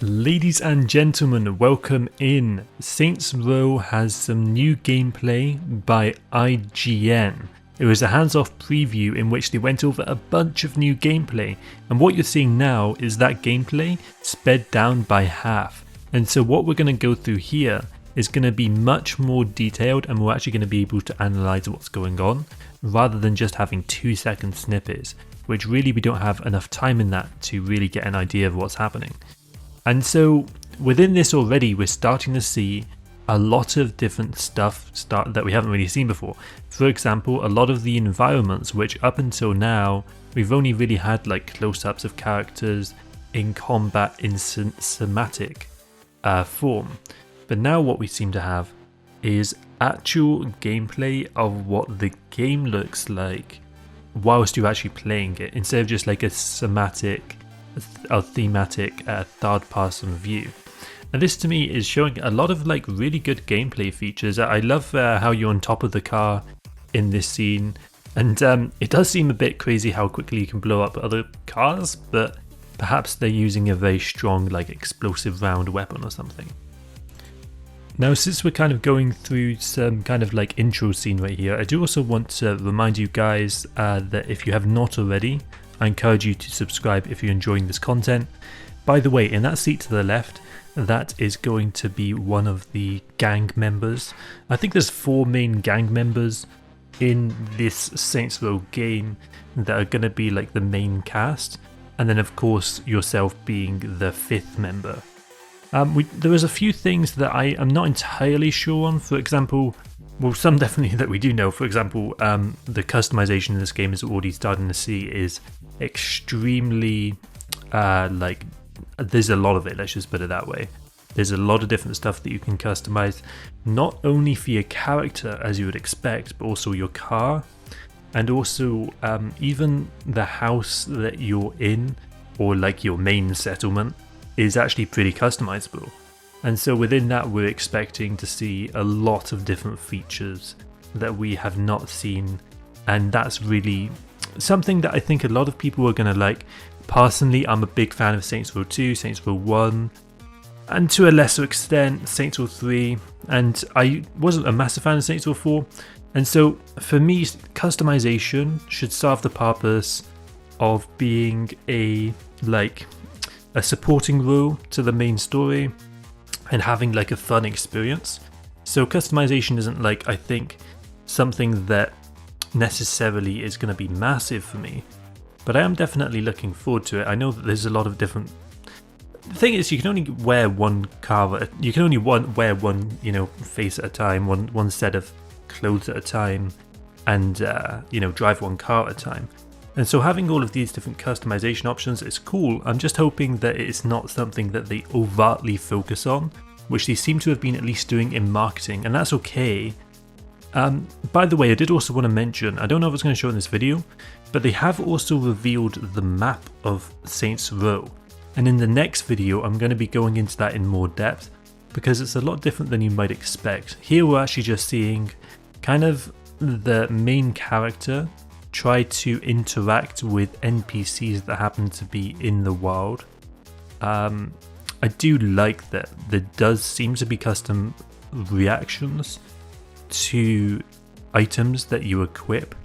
Ladies and gentlemen, welcome in. Saints Row has some new gameplay by IGN. It was a hands-off preview in which they went over a bunch of new gameplay, and what you're seeing now is that gameplay sped down by half. And so what we're going to go through here is going to be much more detailed, and we're actually going to be able to analyze what's going on rather than just having 2-second snippets, which really we don't have enough time in that to really get an idea of what's happening. And so within this already, we're starting to see a lot of different stuff that we haven't really seen before. For example, a lot of the environments, which up until now, we've only really had like close-ups of characters in combat in cinematic form. But now what we seem to have is actual gameplay of what the game looks like whilst you're actually playing it, instead of just like a thematic third-person view. And this to me is showing a lot of like really good gameplay features. I love how you're on top of the car in this scene, and it does seem a bit crazy how quickly you can blow up other cars, but perhaps they're using a very strong like explosive round weapon or something. Now, since we're kind of going through some kind of like intro scene right here, I do also want to remind you guys that if you have not already, I encourage you to subscribe if you're enjoying this content. By the way, in that seat to the left, that is going to be one of the gang members. I think there's 4 main gang members in this Saints Row game that are going to be like the main cast, and then of course yourself being the 5th member. There was a few things that I am not entirely sure on. For example, well, some definitely that we do know. For example, the customization in this game is already starting to see is extremely like there's a lot of it, let's just put it that way. There's a lot of different stuff that you can customize, not only for your character as you would expect, but also your car, and also even the house that you're in, or like your main settlement, is actually pretty customizable. And so within that, we're expecting to see a lot of different features that we have not seen, and that's really something that I think a lot of people are going to like. Personally, I'm a big fan of Saints Row 2, Saints Row 1, and to a lesser extent Saints Row 3, and I wasn't a massive fan of Saints Row 4, and so for me, customization should serve the purpose of being a supporting role to the main story and having like a fun experience. So customization isn't like, I think, something that necessarily is going to be massive for me, but I am definitely looking forward to it. I know that there's a lot of different. The thing is, you can only wear one car. You can only wear one, face at a time, one set of clothes at a time, and drive one car at a time. And so having all of these different customization options is cool. I'm just hoping that it's not something that they overtly focus on, which they seem to have been at least doing in marketing, and that's okay. By the way, I did also want to mention, I don't know if it's going to show in this video, but they have also revealed the map of Saints Row. And in the next video, I'm going to be going into that in more depth, because it's a lot different than you might expect. Here we're actually just seeing kind of the main character try to interact with NPCs that happen to be in the world. I do like that there does seem to be custom reactions to items that you equip,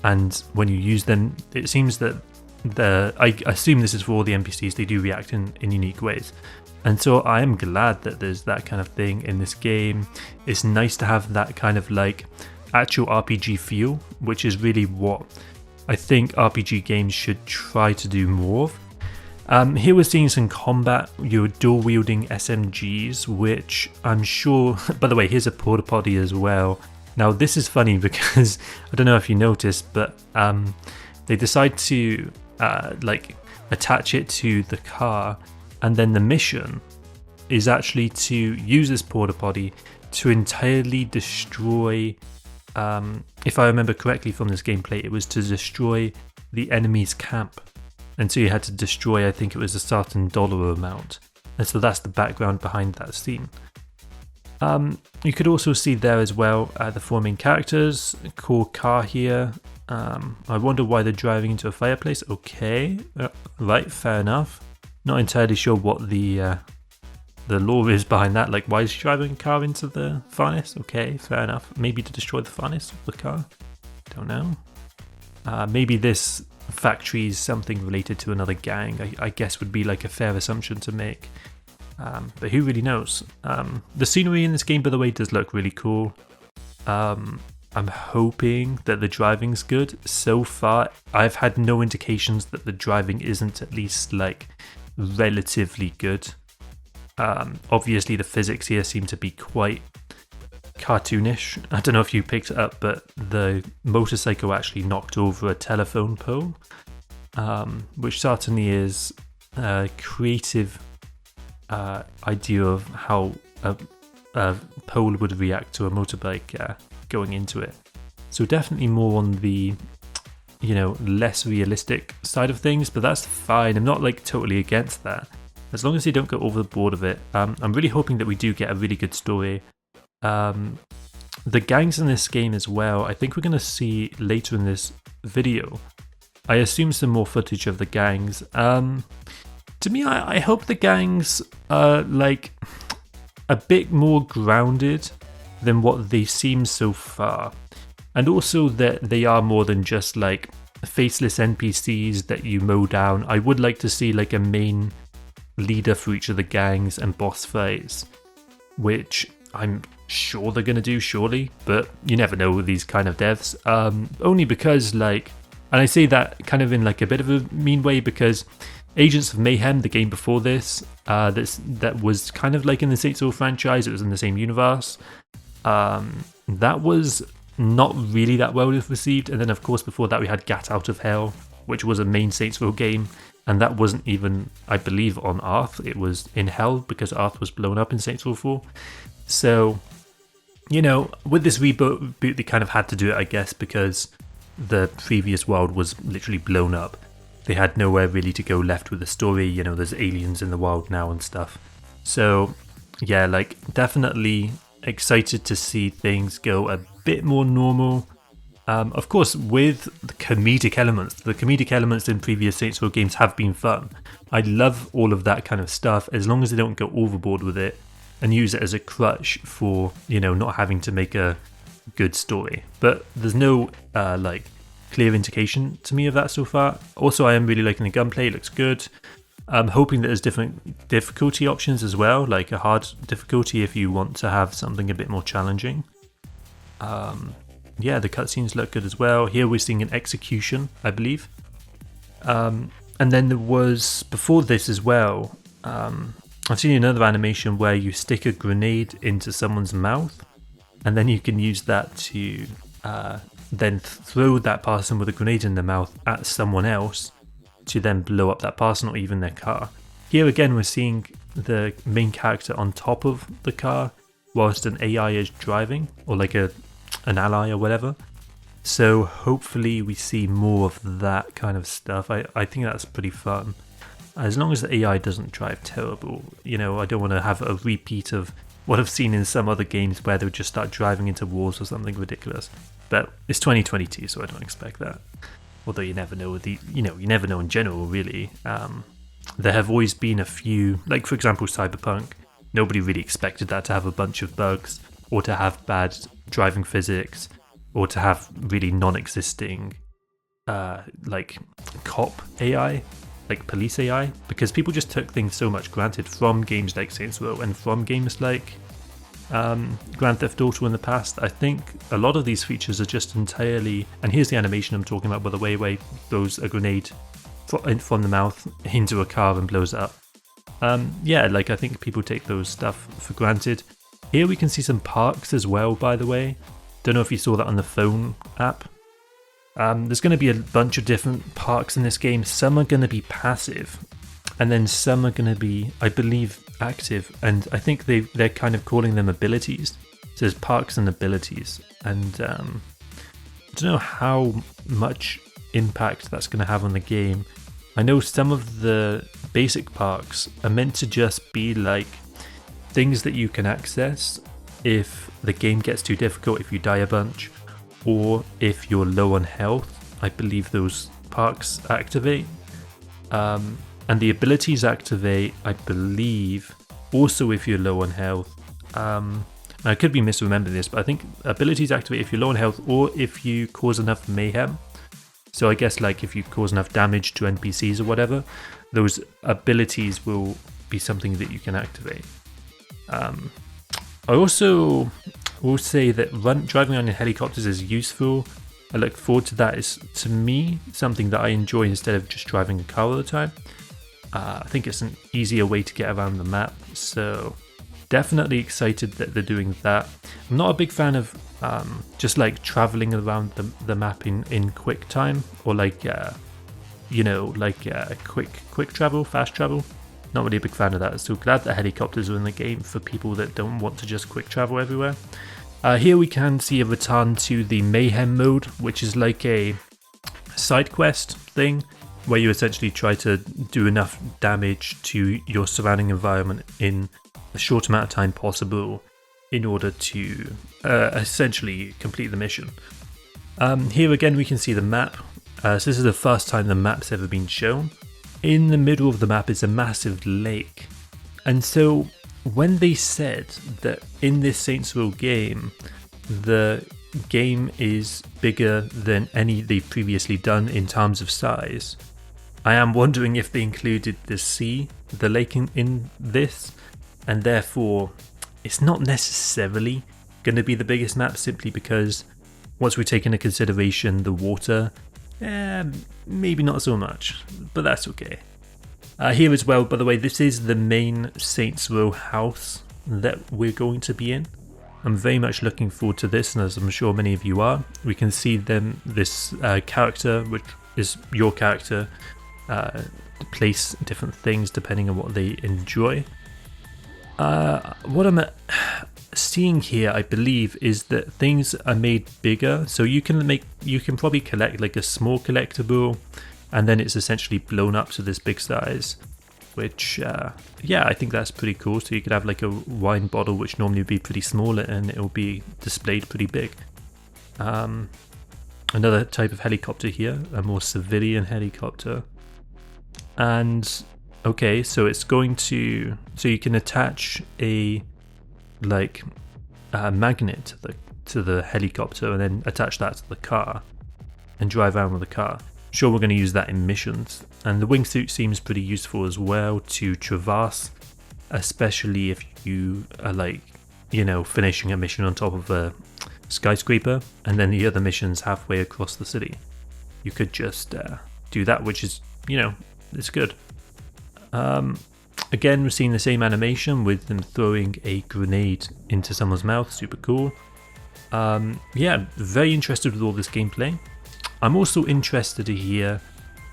and when you use them, it seems that I assume this is for all the NPCs, they do react in unique ways. And so I am glad that there's that kind of thing in this game. It's nice to have that kind of like actual RPG feel, which is really what I think RPG games should try to do more of. Here we're seeing some combat. You're dual wielding SMGs, which I'm sure, by the way, here's a porta potty as well. Now this is funny because I don't know if you noticed, but they decide to attach it to the car, and then the mission is actually to use this porta potty to entirely destroy, if I remember correctly from this gameplay, it was to destroy the enemy's camp. And so you had to destroy, I think it was a certain dollar amount. And so that's the background behind that scene. You could also see there as well the 4 main characters, cool car here. I wonder why they're driving into a fireplace. Okay, right, fair enough. Not entirely sure what the lore is behind that. Like, why is she driving a car into the furnace? Okay, fair enough. Maybe to destroy the furnace of the car. Don't know. Maybe this factory is something related to another gang. I guess would be like a fair assumption to make. But who really knows? The scenery in this game, by the way, does look really cool. I'm hoping that the driving's good. So far, I've had no indications that the driving isn't at least like relatively good. Obviously, the physics here seem to be quite cartoonish. I don't know if you picked it up, but the motorcycle actually knocked over a telephone pole, which certainly is a creative idea of how a pole would react to a motorbike going into it. So definitely more on the, less realistic side of things, but that's fine. I'm not like totally against that, as long as they don't go over the board of it. I'm really hoping that we do get a really good story. The gangs in this game as well, I think we're going to see later in this video. I assume some more footage of the gangs. To me, I hope the gangs are like a bit more grounded than what they seem so far. And also that they are more than just like faceless NPCs that you mow down. I would like to see like a main leader for each of the gangs and boss fights, which I'm sure they're going to do, surely, but you never know with these kind of devs. Only because like, and I say that kind of in like a bit of a mean way, because Agents of Mayhem, the game before this, that was kind of like in the Saints Row franchise, it was in the same universe, that was not really that well received. And then of course before that we had Gat Out of Hell, which was a main Saints Row game, and that wasn't even, I believe, on Earth. It was in Hell because Earth was blown up in Saints Row 4. So, with this reboot, they kind of had to do it, I guess, because the previous world was literally blown up. They had nowhere really to go left with the story. There's aliens in the world now and stuff. So, yeah, like, definitely excited to see things go a bit more normal. Of course, with the comedic elements in previous Saints Row games have been fun. I love all of that kind of stuff, as long as they don't go overboard with it and use it as a crutch for, not having to make a good story. But there's no, clear indication to me of that so far. Also, I am really liking the gunplay, it looks good. I'm hoping that there's different difficulty options as well, like a hard difficulty if you want to have something a bit more challenging. Yeah, the cutscenes look good as well. Here we're seeing an execution, I believe. And then there was, before this as well, I've seen another animation where you stick a grenade into someone's mouth, and then you can use that to then throw that person with a grenade in their mouth at someone else to then blow up that person or even their car. Here again, we're seeing the main character on top of the car whilst an AI is driving, or like an ally or whatever. So hopefully we see more of that kind of stuff. I think that's pretty fun. As long as the AI doesn't drive terrible. I don't want to have a repeat of what I've seen in some other games where they would just start driving into walls or something ridiculous. But it's 2022, so I don't expect that. Although you never know you never know in general, really. There have always been a few, like for example Cyberpunk. Nobody really expected that to have a bunch of bugs, or to have bad driving physics, or to have really non-existing like cop AI, like police AI, because people just took things so much granted from games like Saints Row and from games like Grand Theft Auto in the past. I think a lot of these features are just entirely, and here's the animation I'm talking about, by the way, where he throws a grenade from the mouth into a car and blows it up. Yeah, like I think people take those stuff for granted. Here we can see some parks as well, by the way. Don't know if you saw that on the phone app. There's going to be a bunch of different parks in this game. Some are going to be passive, and then some are going to be, I believe, active. And I think they're kind of calling them abilities. So there's parks and abilities. And I don't know how much impact that's going to have on the game. I know some of the basic parks are meant to just be like things that you can access if the game gets too difficult, if you die a bunch, or if you're low on health. I believe those parks activate. And the abilities activate, I believe, also if you're low on health. I could be misremembering this, but I think abilities activate if you're low on health or if you cause enough mayhem. So I guess like if you cause enough damage to NPCs or whatever, those abilities will be something that you can activate. I also will say that driving on helicopters is useful. I look forward to that. It's, to me, something that I enjoy instead of just driving a car all the time. I think it's an easier way to get around the map, so definitely excited that they're doing that. I'm not a big fan of just like traveling around the map in quick time, or like quick travel, fast travel. Not really a big fan of that, so glad that helicopters are in the game for people that don't want to just quick travel everywhere. Here we can see a return to the mayhem mode, which is like a side quest thing where you essentially try to do enough damage to your surrounding environment in a short amount of time possible in order to essentially complete the mission. Here again we can see the map. So this is the first time the map's ever been shown. In the middle of the map is a massive lake, and so when they said that in this Saints Row game the game is bigger than any they've previously done in terms of size, I am wondering if they included the lake in this, and therefore it's not necessarily going to be the biggest map, simply because once we take into consideration the water, maybe not so much, but that's okay. Here as well, by the way, this is the main Saints Row house that we're going to be in. I'm very much looking forward to this, and as I'm sure many of you are. We can see this character, which is your character, place different things depending on what they enjoy. What I'm seeing here, I believe, is that things are made bigger, so you can probably collect like a small collectible, and then it's essentially blown up to this big size, which I think that's pretty cool. So you could have like a wine bottle which normally would be pretty small, and it will be displayed pretty big. Another type of helicopter here, a more civilian helicopter. And okay, so it's going to, so you can attach a magnet to the helicopter and then attach that to the car and drive around with the car. Sure, we're going to use that in missions, and the wingsuit seems pretty useful as well to traverse, especially if you are finishing a mission on top of a skyscraper and then the other missions halfway across the city. You could just do that, which is, it's good. Again, we're seeing the same animation with them throwing a grenade into someone's mouth. Super cool. Very interested with all this gameplay. I'm also interested to hear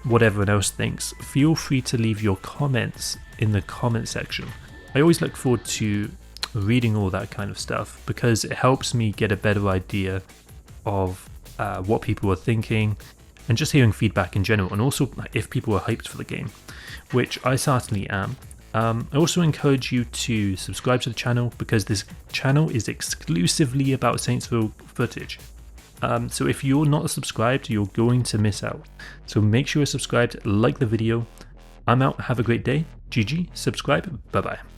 what everyone else thinks. Feel free to leave your comments in the comment section. I always look forward to reading all that kind of stuff because it helps me get a better idea of what people are thinking and just hearing feedback in general, and also if people are hyped for the game, which I certainly am. I also encourage you to subscribe to the channel because this channel is exclusively about Saints Row footage. So if you're not subscribed, you're going to miss out. So make sure you're subscribed, like the video. I'm out, have a great day. GG, subscribe, bye bye.